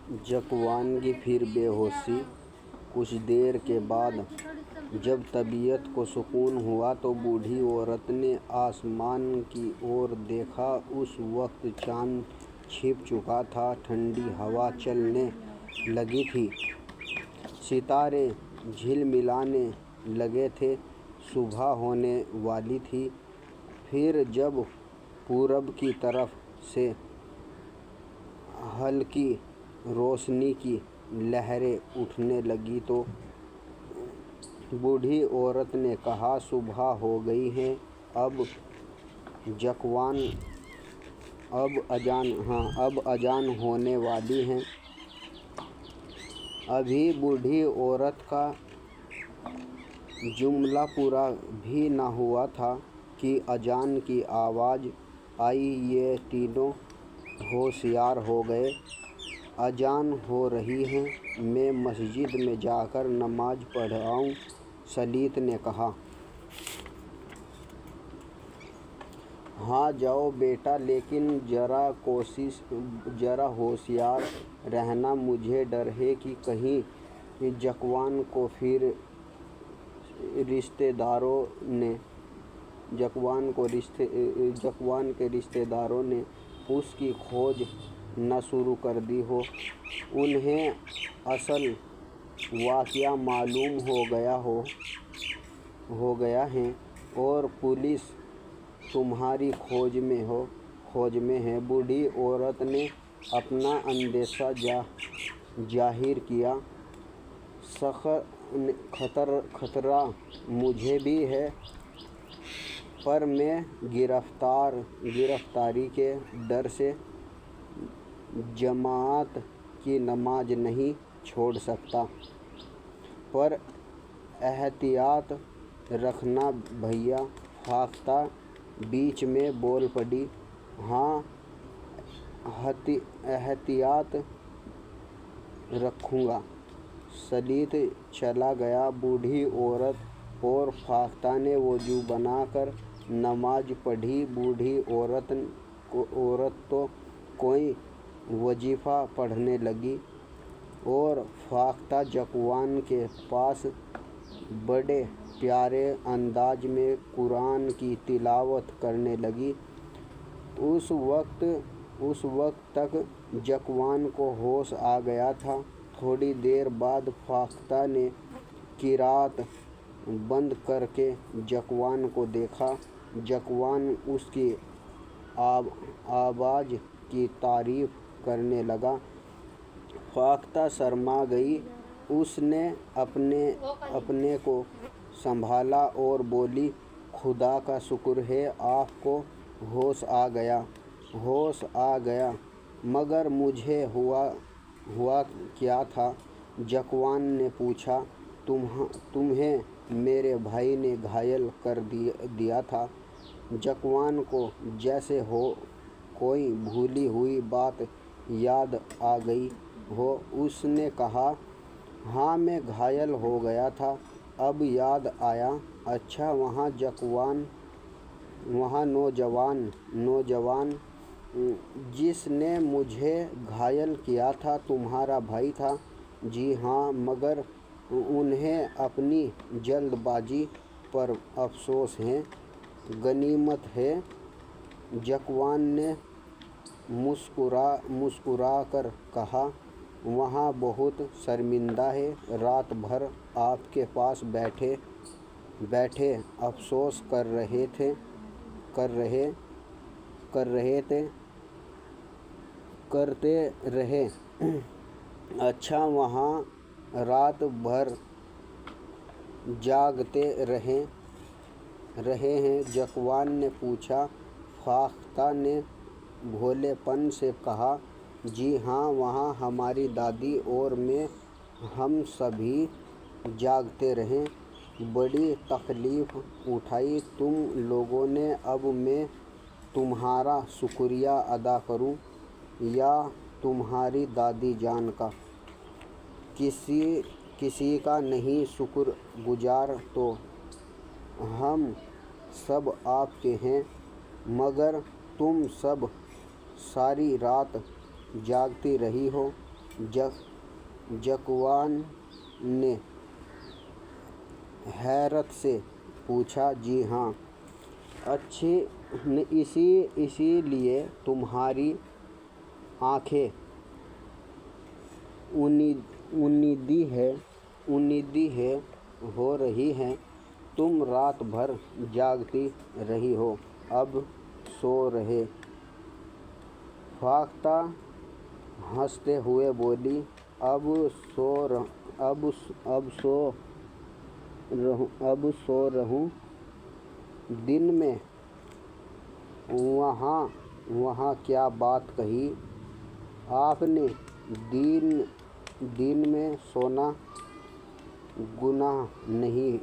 जकवान की फिर बेहोशी। कुछ देर के बाद जब तबीयत को सुकून हुआ तो बूढ़ी औरत ने आसमान की ओर देखा। उस वक्त चांद छिप चुका था, ठंडी हवा चलने लगी थी, सितारे झिलमिलाने लगे थे, सुबह होने वाली थी। फिर जब पूरब की तरफ से हल्की रोशनी की लहरें उठने लगी तो बूढ़ी औरत ने कहा, सुबह हो गई है, अब जकवान अब अजान होने वाली है। अभी बूढ़ी औरत का जुमला पूरा भी न हुआ था कि अजान की आवाज़ आई। ये तीनों होशियार हो गए। अजान हो रही है, मैं मस्जिद में जाकर नमाज पढ़ आऊँ, सलीत ने कहा। हाँ जाओ बेटा, लेकिन ज़रा होशियार रहना। मुझे डर है कि कहीं जकवान के रिश्तेदारों ने उसकी खोज न शुरू कर दी हो। उन्हें असल वाक़या मालूम हो गया है और पुलिस तुम्हारी खोज में है। बूढ़ी औरत ने अपना अंदेशा जाहिर किया। खतरा मुझे भी है, पर मैं गिरफ्तारी के डर से जमात की नमाज नहीं छोड़ सकता। पर एहतियात रखना भैया, फाख्ता बीच में बोल पड़ी। हाँ, एहतियात रखूँगा, सलीत चला गया। बूढ़ी औरत और फाख्ता ने वज़ू बनाकर नमाज पढ़ी। बूढ़ी औरत तो कोई वजीफ़ा पढ़ने लगी और फाख्ता जकवान के पास बड़े प्यारे अंदाज में कुरान की तिलावत करने लगी। उस वक्त तक जकवान को होश आ गया था। थोड़ी देर बाद फाख्ता ने किरात बंद करके जकवान को देखा। जकवान उसकी आवाज़ की तारीफ़ करने लगा। फाख्ता शर्मा गई। उसने अपने को संभाला और बोली, खुदा का शुक्र है, आपको होश आ गया, मगर मुझे हुआ क्या था? जकवान ने पूछा। तुम्हें मेरे भाई ने घायल कर दिया था। जकवान को जैसे कोई भूली हुई बात याद आ गई हो। उसने कहा, हाँ, मैं घायल हो गया था, अब याद आया। अच्छा, वहाँ नौजवान जिसने मुझे घायल किया था तुम्हारा भाई था? जी हाँ, मगर उन्हें अपनी जल्दबाजी पर अफसोस है। गनीमत है, जकवान ने मुस्कुरा कर कहा। वहाँ बहुत शर्मिंदा है, रात भर आपके पास बैठे अफसोस करते रहे। अच्छा, वहाँ रात भर जागते रहे हैं? जकवान ने पूछा। फाख्ता ने भोलेपन से कहा, जी हाँ, वहाँ हमारी दादी और मैं, हम सभी जागते रहे, बड़ी तकलीफ़ उठाई तुम लोगों ने। अब मैं तुम्हारा शुक्रिया अदा करूं या तुम्हारी दादी जान का? किसी का नहीं शुक्र गुजार तो हम सब आपके हैं, मगर तुम सब सारी रात जागती रही हो। जकवान ने हैरत से पूछा। जी हाँ। अच्छी, इसीलिए तुम्हारी आँखें उन्नीदी हो रही हैं। तुम रात भर जागती रही हो, अब सो रहे। फाख्ता हंसते हुए बोली, अब सो रहूं दिन में। वहाँ क्या बात कही आपने? दिन में सोना गुनाह नहीं,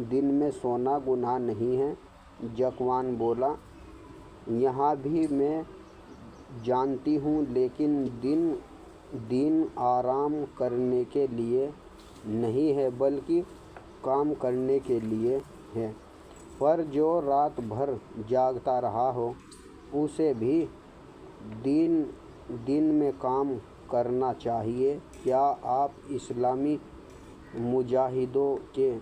दिन में सोना गुनाह नहीं है। जकवान बोला, यहाँ भी मैं जानती हूँ, लेकिन दिन आराम करने के लिए नहीं है, बल्कि काम करने के लिए है। पर जो रात भर जागता रहा हो, उसे भी दिन में काम करना चाहिए। क्या आप इस्लामी मुजाहिदों के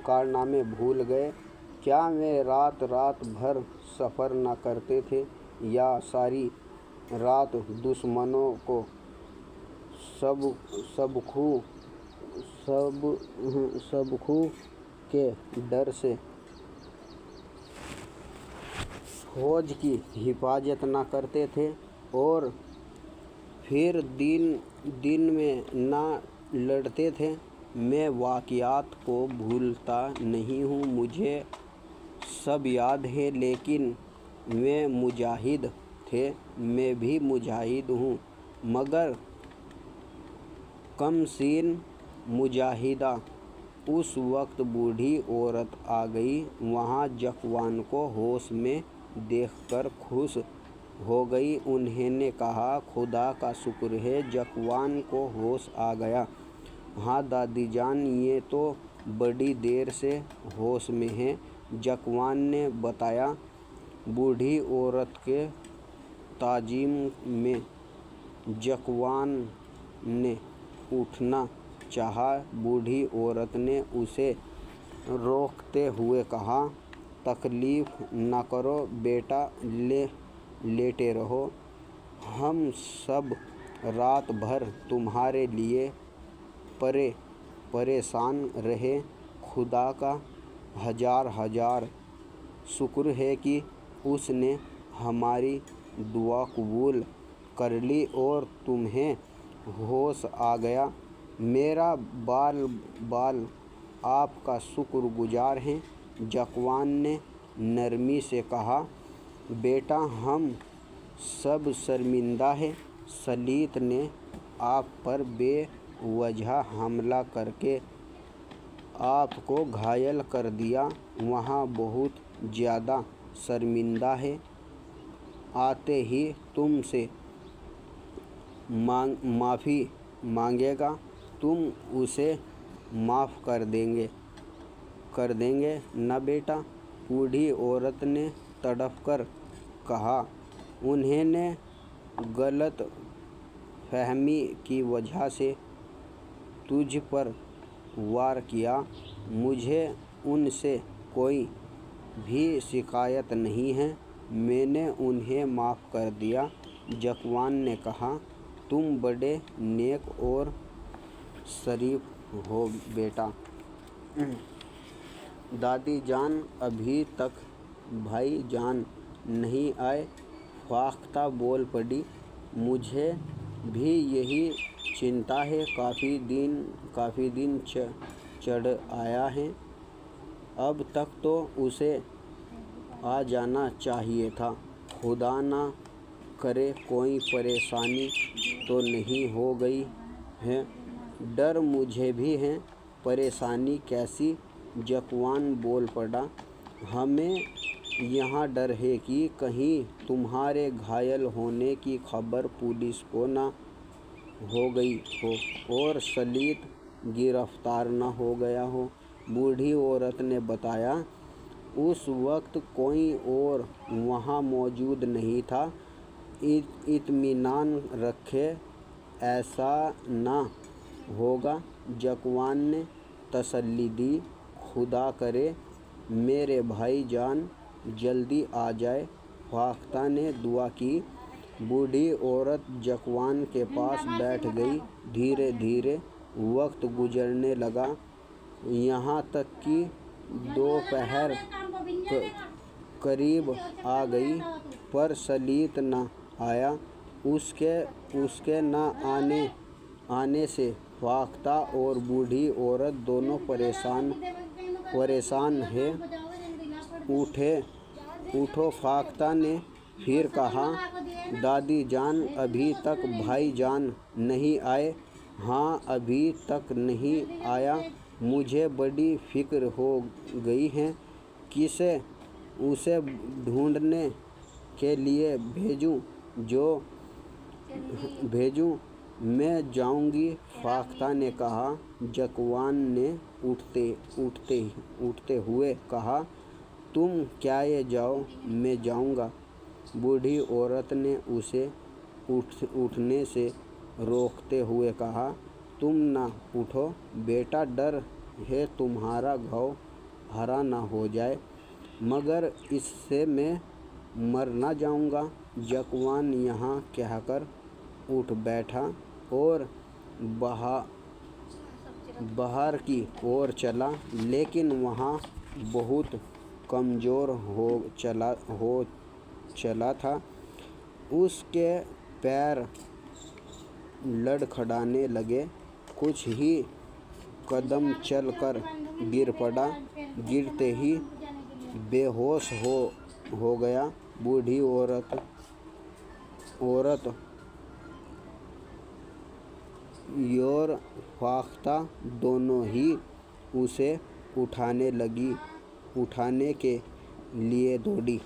कारनामे भूल गए? क्या वे रात भर सफ़र न करते थे, या सारी रात दुश्मनों को सबखू के डर से फौज की हिफाजत न करते थे, और फिर दिन में न लड़ते थे? मैं वाक़यात को भूलता नहीं हूँ, मुझे सब याद है। लेकिन वे मुजाहिद थे, मैं भी मुजाहिद हूँ, मगर कमसीन मुजाहिदा। उस वक्त बूढ़ी औरत आ गई। वहाँ जकवान को होश में देखकर खुश हो गई। उन्होंने कहा, खुदा का शुक्र है, जकवान को होश आ गया। हाँ दादी जान, ये तो बड़ी देर से होश में है, जकवान ने बताया। बूढ़ी औरत के ताज़ीम में जकवान ने उठना चाहा। बूढ़ी औरत ने उसे रोकते हुए कहा, तकलीफ़ न करो बेटा, लेटे रहो। हम सब रात भर तुम्हारे लिए परेशान रहे। खुदा का हजार शुक्र है कि उसने हमारी दुआ कबूल कर ली और तुम्हें होश आ गया। मेरा बाल आपका शुक्रगुजार हैं। जकवान ने नरमी से कहा, बेटा हम सब शर्मिंदा हैं। सलीत ने आप पर बेवजह हमला करके आपको घायल कर दिया। वहाँ बहुत ज़्यादा शर्मिंदा है। आते ही तुमसे माफ़ी मांगेगा, तुम उसे माफ़ कर देंगे ना बेटा? बूढ़ी औरत ने तड़प कर कहा, उन्होंने गलत फहमी की वजह से तुझ पर वार किया। मुझे उनसे कोई भी शिकायत नहीं है, मैंने उन्हें माफ़ कर दिया। जकवान ने कहा, तुम बड़े नेक और शरीफ हो बेटा। दादी जान, अभी तक भाई जान नहीं आए? फाख्ता बोल पड़ी, मुझे भी यही चिंता है। काफ़ी दिन चढ़ आया है, अब तक तो उसे आ जाना चाहिए था। खुदा ना करे कोई परेशानी तो नहीं हो गई है? डर मुझे भी है। परेशानी कैसी? जकवान बोल पड़ा, हमें यहाँ डर है कि कहीं तुम्हारे घायल होने की खबर पुलिस को न हो गई हो और सलीत गिरफ्तार न हो गया हो। बूढ़ी औरत ने बताया, उस वक्त कोई और वहाँ मौजूद नहीं था। इत्मीनान रखे, ऐसा ना होगा। ज़कवान ने तसल्ली दी। खुदा करे मेरे भाई जान जल्दी आ जाए। फाख्ता ने दुआ की। बूढ़ी औरत ज़कवान के पास बैठ गई। धीरे धीरे वक्त गुजरने लगा, यहाँ तक कि दोपहर करीब आ गई, पर सलीत न आया। उसके न आने से फाख्ता और बूढ़ी औरत दोनों परेशान है। उठो, फाख्ता ने फिर कहा। दादी जान, अभी तक भाई जान नहीं आए? हाँ, अभी तक नहीं आया। मुझे बड़ी फिक्र हो गई है। किसे उसे ढूंढने के लिए भेजूं? मैं जाऊंगी, फाख्ता ने कहा। ज़कवान ने उठते हुए कहा, तुम क्या जाओ, मैं जाऊंगा। बूढ़ी औरत ने उसे उठने से रोकते हुए कहा, तुम ना उठो बेटा, डर है तुम्हारा घाव हरा ना हो जाए, मगर इससे मैं मर ना जाऊंगा। ज़कवान यहाँ कहकर उठ बैठा और बाहर की ओर चला, लेकिन वहाँ बहुत कमज़ोर हो चला था। उसके पैर लड़खड़ाने लगे। कुछ ही कदम चल कर गिर पड़ा। गिरते ही बेहोश हो गया। बूढ़ी औरत और फाख्ता दोनों ही उसे उठाने के लिए दौड़ी।